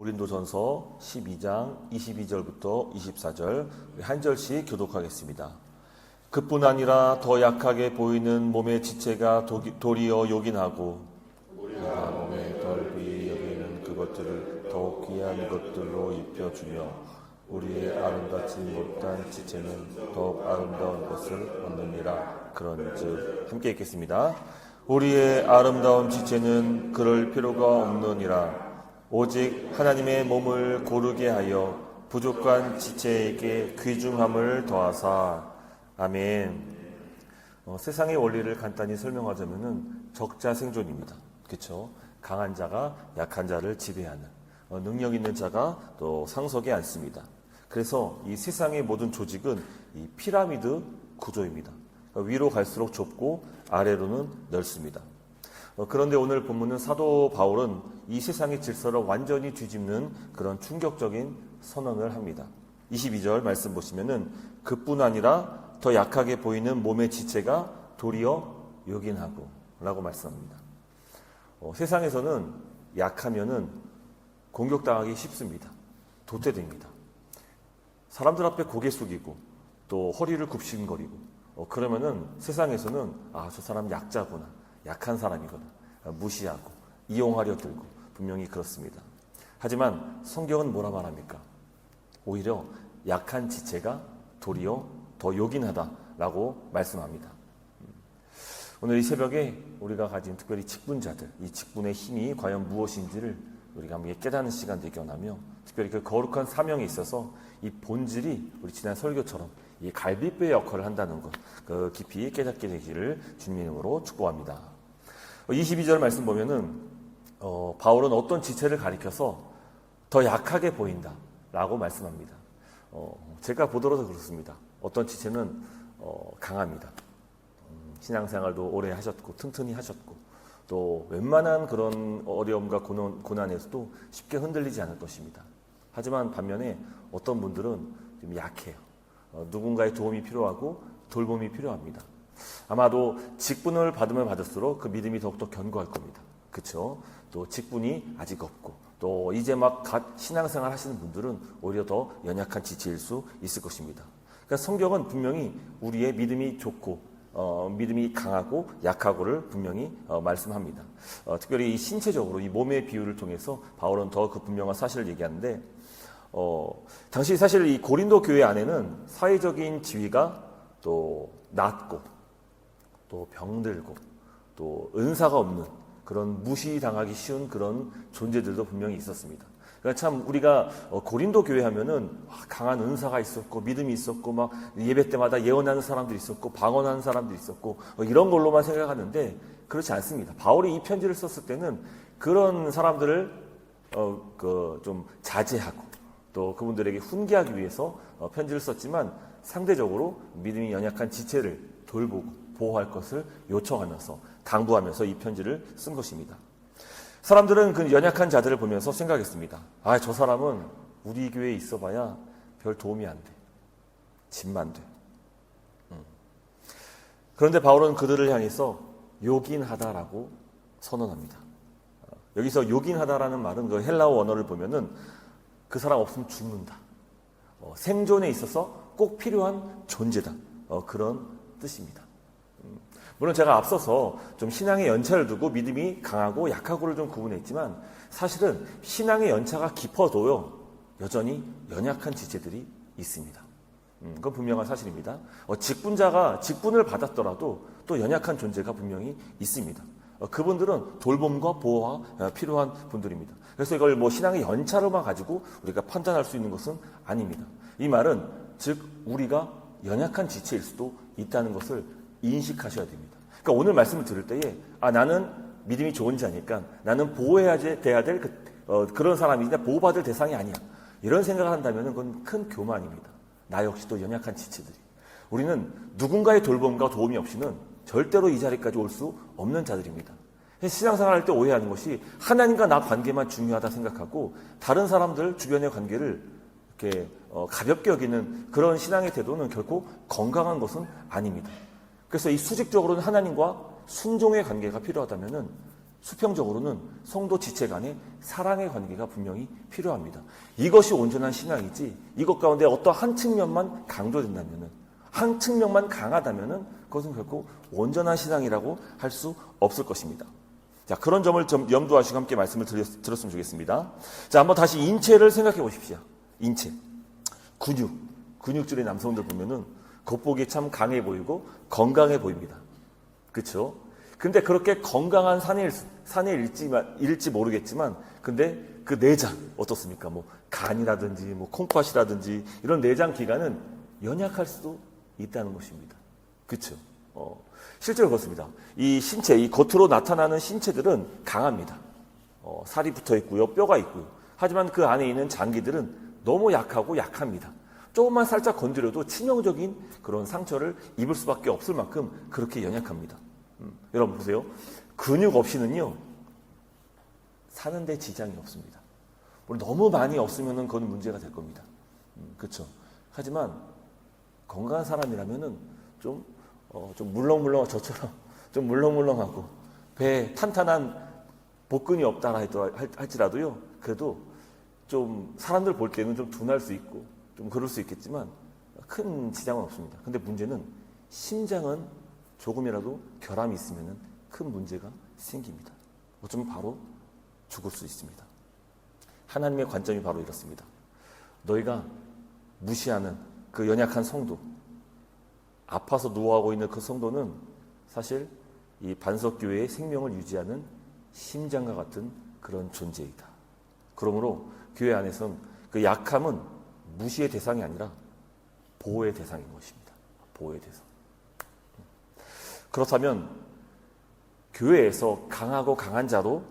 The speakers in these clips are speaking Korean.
고린도전서 12장 22절부터 24절 한 절씩 교독하겠습니다. 그뿐 아니라 더 약하게 보이는 몸의 지체가 도리어 요긴하고 우리가 몸에 덜 귀히 여기는 그것들을 더욱 귀한 것들로 입혀주며 우리의 아름답지 못한 지체는 더욱 아름다운 것을 얻느니라. 그런즉 함께 읽겠습니다. 우리의 아름다운 지체는 그럴 필요가 없느니라. 오직 하나님의 몸을 고르게 하여 부족한 지체에게 귀중함을 더하사. 아멘. 세상의 원리를 간단히 설명하자면은 적자생존입니다. 그렇죠? 강한 자가 약한 자를 지배하는, 능력 있는 자가 또 상석에 앉습니다. 그래서 이 세상의 모든 조직은 이 피라미드 구조입니다. 위로 갈수록 좁고 아래로는 넓습니다. 그런데 오늘 본문은 사도 바울은 이 세상의 질서를 완전히 뒤집는 그런 충격적인 선언을 합니다. 22절 말씀 보시면은 그뿐 아니라 더 약하게 보이는 몸의 지체가 도리어 요긴하고 라고 말씀합니다. 세상에서는 약하면은 공격당하기 쉽습니다. 도태됩니다. 사람들 앞에 고개 숙이고 또 허리를 굽신거리고 그러면은 세상에서는 저 사람 약자구나, 약한 사람이구나 무시하고 이용하려 들고 분명히 그렇습니다. 하지만 성경은 뭐라 말합니까? 오히려 약한 지체가 도리어 더 요긴하다라고 말씀합니다. 오늘 이 새벽에 우리가 가진 특별히 직분자들, 이 직분의 힘이 과연 무엇인지를 우리가 한번 깨닫는 시간 되기 원하며, 특별히 그 거룩한 사명에 있어서 이 본질이 우리 지난 설교처럼 이 갈빗배의 역할을 한다는 것, 그 깊이 깨닫게 되기를 주님의 이름으로 축복합니다. 22절 말씀 보면은 바울은 어떤 지체를 가리켜서 더 약하게 보인다라고 말씀합니다. 제가 보더라도 그렇습니다. 어떤 지체는 강합니다. 신앙생활도 오래 하셨고 튼튼히 하셨고 또 웬만한 그런 어려움과 고난에서도 쉽게 흔들리지 않을 것입니다. 하지만 반면에 어떤 분들은 좀 약해요. 누군가의 도움이 필요하고 돌봄이 필요합니다. 아마도 직분을 받으면 받을수록 그 믿음이 더욱더 견고할 겁니다. 그렇죠? 또 직분이 아직 없고 또 이제 막 신앙생활 하시는 분들은 오히려 더 연약한 지체일 수 있을 것입니다. 그러니까 성경은 분명히 우리의 믿음이 좋고 믿음이 강하고 약하고를 분명히 말씀합니다. 특별히 이 신체적으로 이 몸의 비유를 통해서 바울은 더 그 분명한 사실을 얘기하는데, 당시 사실 이 고린도 교회 안에는 사회적인 지위가 또 낮고 또 병들고 또 은사가 없는 그런 무시당하기 쉬운 그런 존재들도 분명히 있었습니다. 그러니까 참 우리가 고린도 교회 하면은 강한 은사가 있었고 믿음이 있었고 막 예배 때마다 예언하는 사람들이 있었고 방언하는 사람들이 있었고 이런 걸로만 생각하는데 그렇지 않습니다. 바울이 이 편지를 썼을 때는 그런 사람들을 좀 자제하고 또 그분들에게 훈계하기 위해서 편지를 썼지만 상대적으로 믿음이 연약한 지체를 돌보고 보호할 것을 요청하면서 당부하면서 이 편지를 쓴 것입니다. 사람들은 그 연약한 자들을 보면서 생각했습니다. 저 사람은 우리 교회에 있어봐야 별 도움이 안 돼. 집만 돼. 그런데 바울은 그들을 향해서 요긴하다라고 선언합니다. 여기서 요긴하다라는 말은 그 헬라어 원어를 보면은 그 사람 없으면 죽는다. 생존에 있어서 꼭 필요한 존재다. 그런 뜻입니다. 물론 제가 앞서서 좀 신앙의 연차를 두고 믿음이 강하고 약하고를 좀 구분했지만 사실은 신앙의 연차가 깊어도요 여전히 연약한 지체들이 있습니다. 그건 분명한 사실입니다. 직분자가 직분을 받았더라도 또 연약한 존재가 분명히 있습니다. 그분들은 돌봄과 보호가 필요한 분들입니다. 그래서 이걸 신앙의 연차로만 가지고 우리가 판단할 수 있는 것은 아닙니다. 이 말은 즉 우리가 연약한 지체일 수도 있다는 것을 인식하셔야 됩니다. 그러니까 오늘 말씀을 들을 때에 나는 믿음이 좋은 자니까 나는 보호해야 돼야 될 그런 사람이냐 보호받을 대상이 아니야. 이런 생각을 한다면 그건 큰 교만입니다. 나 역시도 연약한 지체들이. 우리는 누군가의 돌봄과 도움이 없이는 절대로 이 자리까지 올 수 없는 자들입니다. 신앙생활 할 때 오해하는 것이 하나님과 나 관계만 중요하다 생각하고 다른 사람들 주변의 관계를 이렇게 가볍게 여기는 그런 신앙의 태도는 결코 건강한 것은 아닙니다. 그래서 이 수직적으로는 하나님과 순종의 관계가 필요하다면은 수평적으로는 성도 지체 간의 사랑의 관계가 분명히 필요합니다. 이것이 온전한 신앙이지, 이것 가운데 어떤 한 측면만 강조된다면은, 한 측면만 강하다면은 그것은 결코 온전한 신앙이라고 할 수 없을 것입니다. 자, 그런 점을 좀 염두하시고 함께 말씀을 들었으면 좋겠습니다. 자, 한번 다시 인체를 생각해 보십시오. 인체. 근육줄의 남성들 보면은 겉보기 참 강해 보이고 건강해 보입니다. 그렇죠? 근데 그렇게 건강한 사내일지 모르겠지만, 근데 그 내장 어떻습니까? 뭐 간이라든지 뭐 콩팥이라든지 이런 내장 기관은 연약할 수도 있다는 것입니다. 그렇죠? 실제로 그렇습니다. 이 신체, 이 겉으로 나타나는 신체들은 강합니다. 살이 붙어 있고요, 뼈가 있고요. 하지만 그 안에 있는 장기들은 너무 약하고 약합니다. 조금만 살짝 건드려도 치명적인 그런 상처를 입을 수밖에 없을 만큼 그렇게 연약합니다. 여러분 보세요. 근육 없이는요, 사는데 지장이 없습니다. 물론 너무 많이 없으면 그건 문제가 될 겁니다. 그렇죠. 하지만 건강한 사람이라면은 좀 물렁물렁, 저처럼 좀 물렁물렁하고 배에 탄탄한 복근이 없다 할지라도요, 그래도 좀 사람들 볼 때는 좀 둔할 수 있고 좀 그럴 수 있겠지만 큰 지장은 없습니다. 근데 문제는 심장은 조금이라도 결함이 있으면 큰 문제가 생깁니다. 어쩌면 바로 죽을 수 있습니다. 하나님의 관점이 바로 이렇습니다. 너희가 무시하는 그 연약한 성도, 아파서 누워하고 있는 그 성도는 사실 이 반석교회의 생명을 유지하는 심장과 같은 그런 존재이다. 그러므로 교회 안에서는 그 약함은 무시의 대상이 아니라 보호의 대상인 것입니다. 보호의 대상. 그렇다면 교회에서 강하고 강한 자로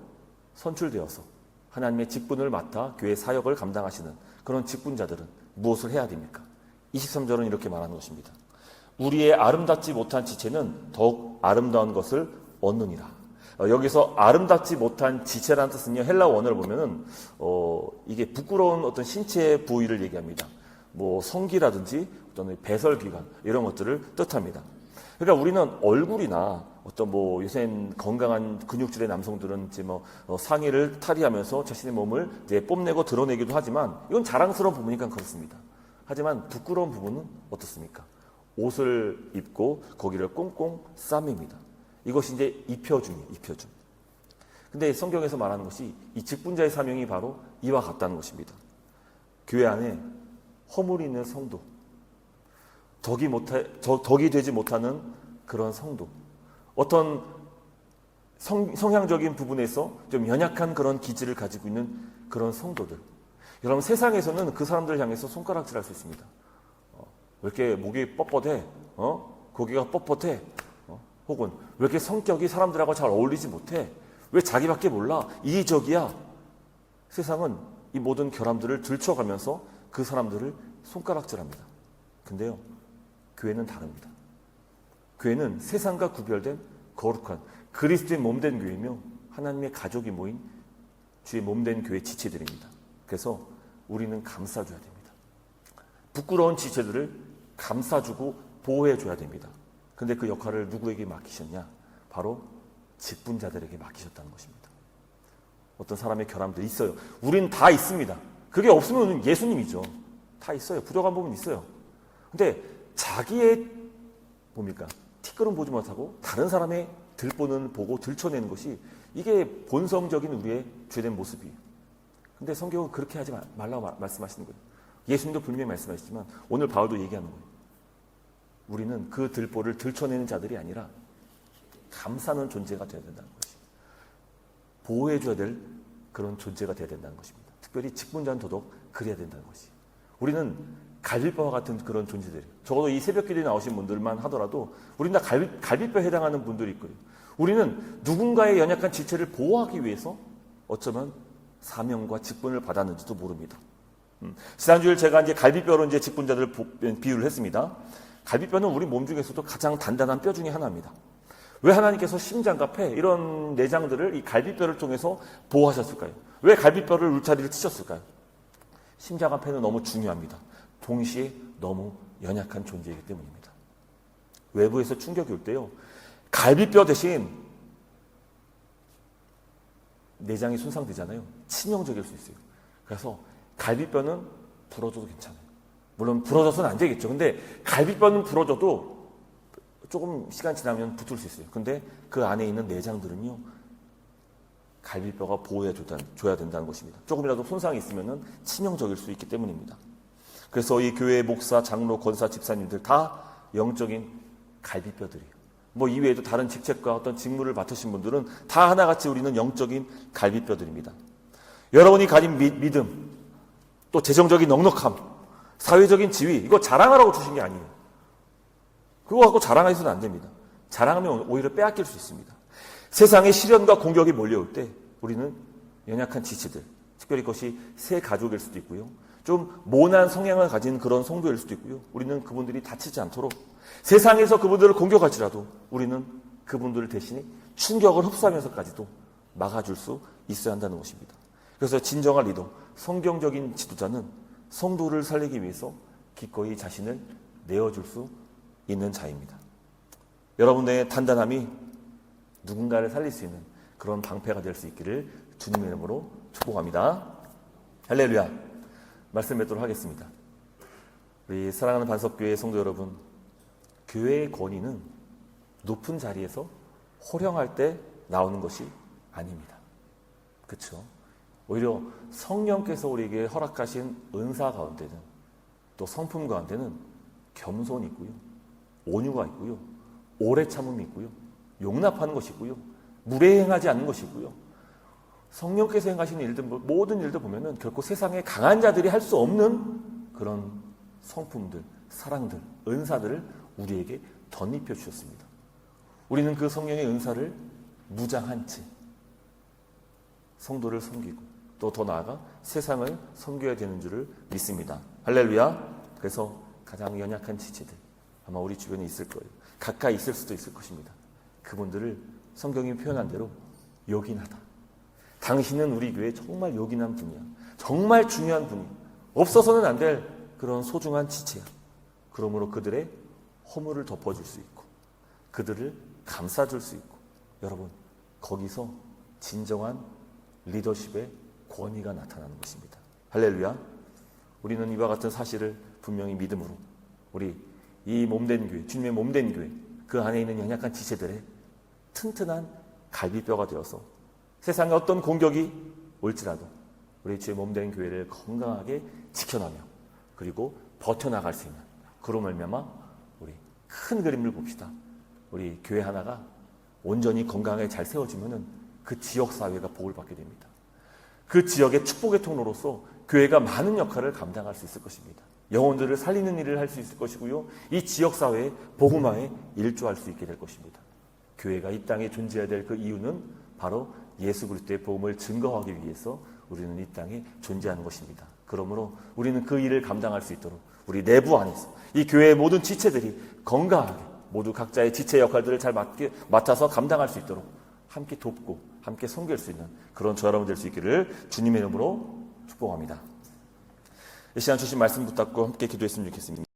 선출되어서 하나님의 직분을 맡아 교회 사역을 감당하시는 그런 직분자들은 무엇을 해야 됩니까? 23절은 이렇게 말하는 것입니다. 우리의 아름답지 못한 지체는 더욱 아름다운 것을 얻느니라. 여기서 아름답지 못한 지체라는 뜻은요, 헬라 원어를 보면은 이게 부끄러운 어떤 신체 부위를 얘기합니다. 뭐 성기라든지 어떤 배설기관 이런 것들을 뜻합니다. 그러니까 우리는 얼굴이나 어떤 뭐 요새는 건강한 근육질의 남성들은 이제 뭐 상의를 탈의하면서 자신의 몸을 이제 뽐내고 드러내기도 하지만 이건 자랑스러운 부분이니까 그렇습니다. 하지만 부끄러운 부분은 어떻습니까? 옷을 입고 거기를 꽁꽁 싸맵니다. 이것이 이제 입혀줌이에요, 입혀줌. 근데 성경에서 말하는 것이 이 직분자의 사명이 바로 이와 같다는 것입니다. 교회 안에 허물이 있는 성도, 덕이 되지 못하는 그런 성도, 어떤 성향적인 부분에서 좀 연약한 그런 기질을 가지고 있는 그런 성도들. 여러분 세상에서는 그 사람들을 향해서 손가락질할 수 있습니다. 왜 이렇게 목이 뻣뻣해? 고기가 뻣뻣해? 혹은 왜 이렇게 성격이 사람들하고 잘 어울리지 못해? 왜 자기밖에 몰라? 이기적이야? 세상은 이 모든 결함들을 들춰가면서 그 사람들을 손가락질합니다. 근데요, 교회는 다릅니다. 교회는 세상과 구별된 거룩한 그리스도의 몸된 교회이며 하나님의 가족이 모인 주의 몸된 교회 지체들입니다. 그래서 우리는 감싸줘야 됩니다. 부끄러운 지체들을 감싸주고 보호해줘야 됩니다. 근데 그 역할을 누구에게 맡기셨냐? 바로 직분자들에게 맡기셨다는 것입니다. 어떤 사람의 결함도 있어요. 우린 다 있습니다. 그게 없으면 예수님이죠. 다 있어요. 부족한 부분 있어요. 근데 자기의 뭡니까? 티끌은 보지 못하고 다른 사람의 들보는 보고 들춰내는 것이 이게 본성적인 우리의 죄된 모습이에요. 근데 성경은 그렇게 하지 말라고 말씀하시는 거예요. 예수님도 분명히 말씀하시지만 오늘 바울도 얘기하는 거예요. 우리는 그 들보를 들춰내는 자들이 아니라 감싸는 존재가 되어야 된다는 것이, 보호해줘야 될 그런 존재가 되어야 된다는 것입니다. 특별히 직분자는 더더욱 그래야 된다는 것이. 우리는 갈비뼈와 같은 그런 존재들이에요. 적어도 이 새벽기도에 나오신 분들만 하더라도 우리는 다 갈비뼈에 해당하는 분들이 있고요. 우리는 누군가의 연약한 지체를 보호하기 위해서 어쩌면 사명과 직분을 받았는지도 모릅니다. 지난주에 제가 이제 갈비뼈로 이제 직분자들을 비유를 했습니다. 갈비뼈는 우리 몸 중에서도 가장 단단한 뼈 중에 하나입니다. 왜 하나님께서 심장과 폐 이런 내장들을 이 갈비뼈를 통해서 보호하셨을까요? 왜 갈비뼈를 울타리를 치셨을까요? 심장과 폐는 너무 중요합니다. 동시에 너무 연약한 존재이기 때문입니다. 외부에서 충격이 올 때요, 갈비뼈 대신 내장이 손상되잖아요. 치명적일 수 있어요. 그래서 갈비뼈는 부러져도 괜찮아요. 물론 부러져서는 안 되겠죠. 근데 갈비뼈는 부러져도 조금 시간 지나면 붙을 수 있어요. 근데 그 안에 있는 내장들은요, 갈비뼈가 보호해줘야 된다는 것입니다. 조금이라도 손상이 있으면 치명적일 수 있기 때문입니다. 그래서 이 교회 목사, 장로, 권사, 집사님들 다 영적인 갈비뼈들이에요. 뭐 이외에도 다른 직책과 어떤 직무를 맡으신 분들은 다 하나같이 우리는 영적인 갈비뼈들입니다. 여러분이 가진 믿음, 또 재정적인 넉넉함, 사회적인 지위, 이거 자랑하라고 주신 게 아니에요. 그거 갖고 자랑해서는 안 됩니다. 자랑하면 오히려 빼앗길 수 있습니다. 세상에 시련과 공격이 몰려올 때 우리는 연약한 지체들, 특별히 그것이 새 가족일 수도 있고요, 좀 모난 성향을 가진 그런 성도일 수도 있고요, 우리는 그분들이 다치지 않도록 세상에서 그분들을 공격할지라도 우리는 그분들을 대신에 충격을 흡수하면서까지도 막아줄 수 있어야 한다는 것입니다. 그래서 진정한 리더, 성경적인 지도자는 성도를 살리기 위해서 기꺼이 자신을 내어줄 수 있는 자입니다. 여러분의 단단함이 누군가를 살릴 수 있는 그런 방패가 될 수 있기를 주님의 이름으로 축복합니다. 할렐루야. 말씀 맺도록 하겠습니다. 우리 사랑하는 반석교회 성도 여러분, 교회의 권위는 높은 자리에서 호령할 때 나오는 것이 아닙니다. 그렇죠? 오히려 성령께서 우리에게 허락하신 은사 가운데는, 또 성품 가운데는 겸손이 있고요, 온유가 있고요, 오래 참음이 있고요, 용납하는 것이 있고요, 무례행하지 않는 것이 있고요, 성령께서 행하시는 일들, 모든 일들 보면은 결코 세상에 강한 자들이 할 수 없는 그런 성품들, 사랑들, 은사들을 우리에게 덧입혀 주셨습니다. 우리는 그 성령의 은사를 무장한 채 성도를 섬기고 또 더 나아가 세상을 섬겨야 되는 줄을 믿습니다. 할렐루야. 그래서 가장 연약한 지체들 아마 우리 주변에 있을 거예요. 가까이 있을 수도 있을 것입니다. 그분들을 성경이 표현한 대로 요긴하다. 당신은 우리 교회에 정말 요긴한 분이야. 정말 중요한 분이야. 없어서는 안 될 그런 소중한 지체야. 그러므로 그들의 허물을 덮어줄 수 있고 그들을 감싸줄 수 있고, 여러분, 거기서 진정한 리더십의 권위가 나타나는 것입니다. 할렐루야. 우리는 이와 같은 사실을 분명히 믿음으로 우리 이 몸된 교회, 주님의 몸된 교회, 그 안에 있는 연약한 지체들의 튼튼한 갈비뼈가 되어서 세상에 어떤 공격이 올지라도 우리 주의 몸된 교회를 건강하게 지켜나며 그리고 버텨나갈 수 있는, 그로 말미암아 우리 큰 그림을 봅시다. 우리 교회 하나가 온전히 건강하게 잘 세워지면은 그 지역 사회가 복을 받게 됩니다. 그 지역의 축복의 통로로서 교회가 많은 역할을 감당할 수 있을 것입니다. 영혼들을 살리는 일을 할 수 있을 것이고요, 이 지역 사회의 복음화에 일조할 수 있게 될 것입니다. 교회가 이 땅에 존재해야 될 그 이유는 바로 예수 그리스도의 복음을 증거하기 위해서 우리는 이 땅에 존재하는 것입니다. 그러므로 우리는 그 일을 감당할 수 있도록 우리 내부 안에서 이 교회의 모든 지체들이 건강하게 모두 각자의 지체 역할들을 잘 맡아서 감당할 수 있도록 함께 돕고 함께 섬길 수 있는 그런 저 여러분 될 수 있기를 주님의 이름으로 축복합니다. 이 시간 주신 말씀 붙잡고 함께 기도했으면 좋겠습니다.